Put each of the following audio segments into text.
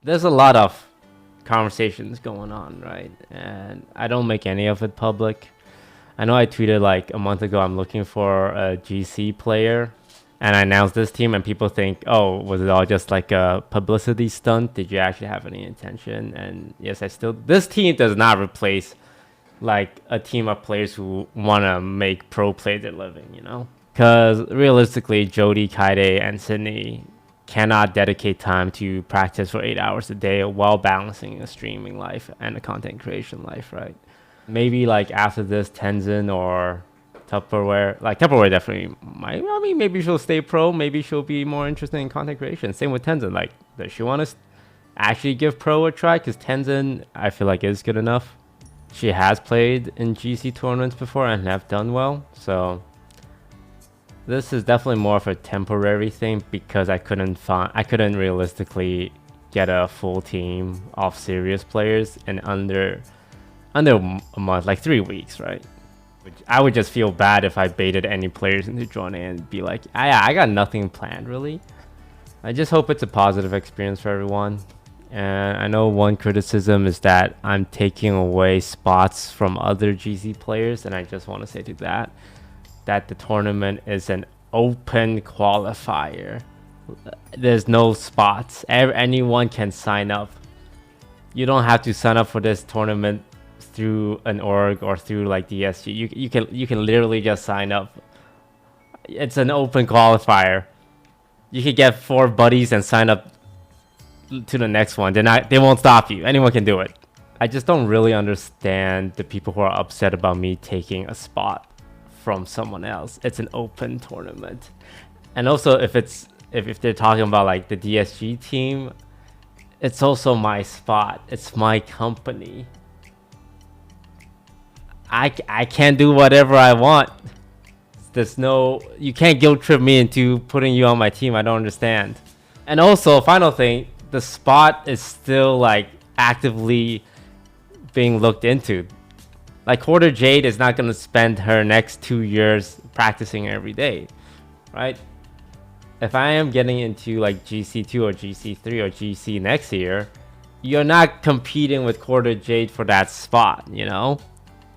there's a lot of conversations going on, right? And I don't make any of it public. I know I tweeted like a month ago I'm looking for a GC player, and I announced this team, and people think, oh, was it all just like a publicity stunt? Did you actually have any intention? And yes, this team does not replace like a team of players who want to make pro play their living, you know? Because realistically, Jody, Kaide, and Sydney cannot dedicate time to practice for 8 hours a day while balancing a streaming life and a content creation life, right? Maybe like after this, Tenzin or Tupperware, like Tupperware definitely might. I mean, maybe she'll stay pro. Maybe she'll be more interested in content creation. Same with Tenzin. Like, does she want to actually give pro a try? Because Tenzin, I feel like, is good enough. She has played in GC tournaments before and have done well. So this is definitely more of a temporary thing because I couldn't realistically get a full team of serious players in under a month, like 3 weeks, right? Which I would just feel bad if I baited any players into joining and be like, I got nothing planned really. I just hope it's a positive experience for everyone. And I know one criticism is that I'm taking away spots from other GC players, and I just want to say to that the tournament is an open qualifier. There's no spots. Anyone can sign up. You don't have to sign up for this tournament through an org or through like DSG. You can literally just sign up. It's an open qualifier. You could get 4 buddies and sign up to the next one. They won't stop you. Anyone can do it. I just don't really understand the people who are upset about me taking a spot from someone else. It's an open tournament. And also if they're talking about like the DSG team, it's also my spot. It's my company. I can't do whatever I want. You can't guilt trip me into putting you on my team. I don't understand. And also, final thing, the spot is still like actively being looked into. Like Quarter Jade is not going to spend her next 2 years practicing every day, right? If I am getting into like GC2 or GC3 or GC next year, you're not competing with Quarter Jade for that spot, you know?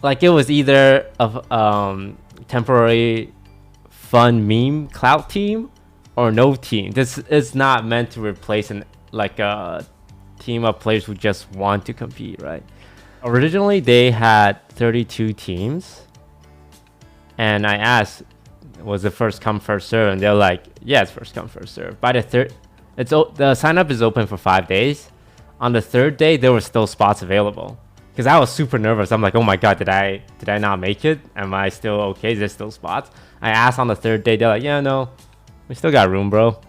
Like it was either a temporary fun meme clout team or no team. This is not meant to replace a team of players who just want to compete, right? Originally they had 32 teams, and I asked, was it first come first serve? And they're like, yeah, it's first come first serve. By the sign up is open for 5 days. On the 3rd day there were still spots available, because I was super nervous. I'm like, oh my god, did I not make it? Am I still okay? Is there still spots? I asked on the 3rd day. They're like, yeah, no, we still got room, bro.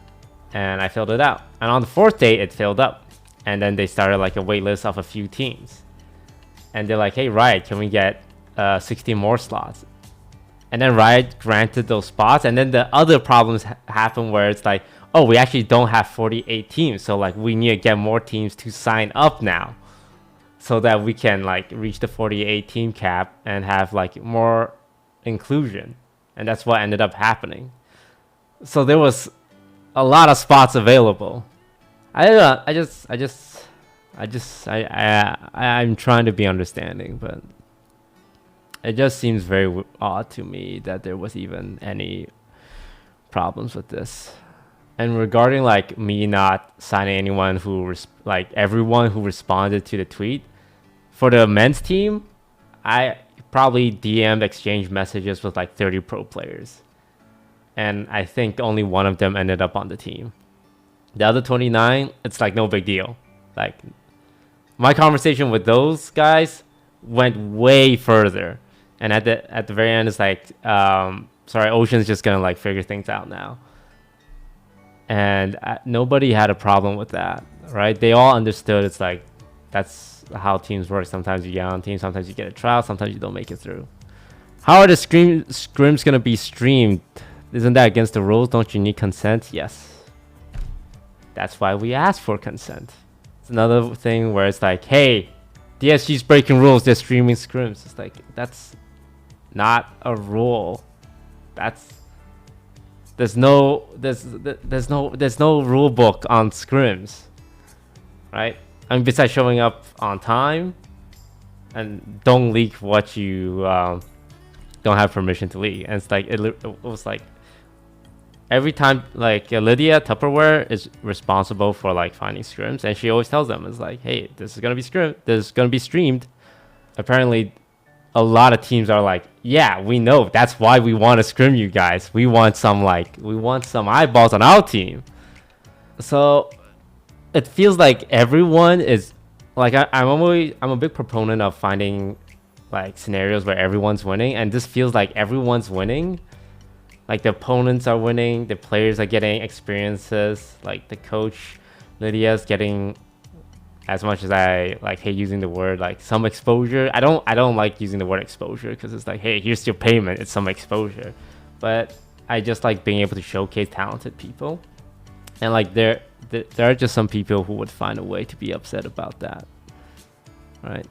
And I filled it out. And on the 4th day it filled up, and then they started like a wait list of a few teams, and they're like, hey Riot, can we get 16 more slots? And then Riot granted those spots, and then the other problems happen where it's like, oh, we actually don't have 48 teams, so like we need to get more teams to sign up now so that we can like reach the 48 team cap and have like more inclusion. And that's what ended up happening. So there was a lot of spots available. I'm trying to be understanding, but it just seems very odd to me that there was even any problems with this. And regarding like me not signing anyone everyone who responded to the tweet, for the men's team, I probably DM'd, exchanged messages with like 30 pro players, and I think only one of them ended up on the team. The other 29, it's like no big deal. Like my conversation with those guys went way further, and at the very end, it's like, sorry, Ocean's just gonna like figure things out now. And nobody had a problem with that, right? They all understood it's like, that's how teams work. Sometimes you get on team, sometimes you get a trial, sometimes you don't make it through. How are the scrims gonna be streamed? Isn't that against the rules? Don't you need consent? Yes. That's why we ask for consent. It's another thing where it's like, hey, DSG's breaking rules, they're streaming scrims. It's like, that's not a rule. There's no rule book on scrims. right? I mean, besides showing up on time, and don't leak what you don't have permission to leak. And it's like it was like every time, like Lydia Tupperware is responsible for like finding scrims, and she always tells them, it's like, hey, this is gonna be streamed. Apparently a lot of teams are like, yeah, we know, that's why we want to scrim you guys. We want some eyeballs on our team. So it feels like everyone is like, I'm a big proponent of finding like scenarios where everyone's winning, and this feels like everyone's winning. Like the opponents are winning, the players are getting experiences, like the coach Lydia's getting, as much as I like hate using the word, like some exposure. I don't like using the word exposure because it's like, hey, here's your payment, it's some exposure. But I just like being able to showcase talented people. And like there are just some people who would find a way to be upset about that, right?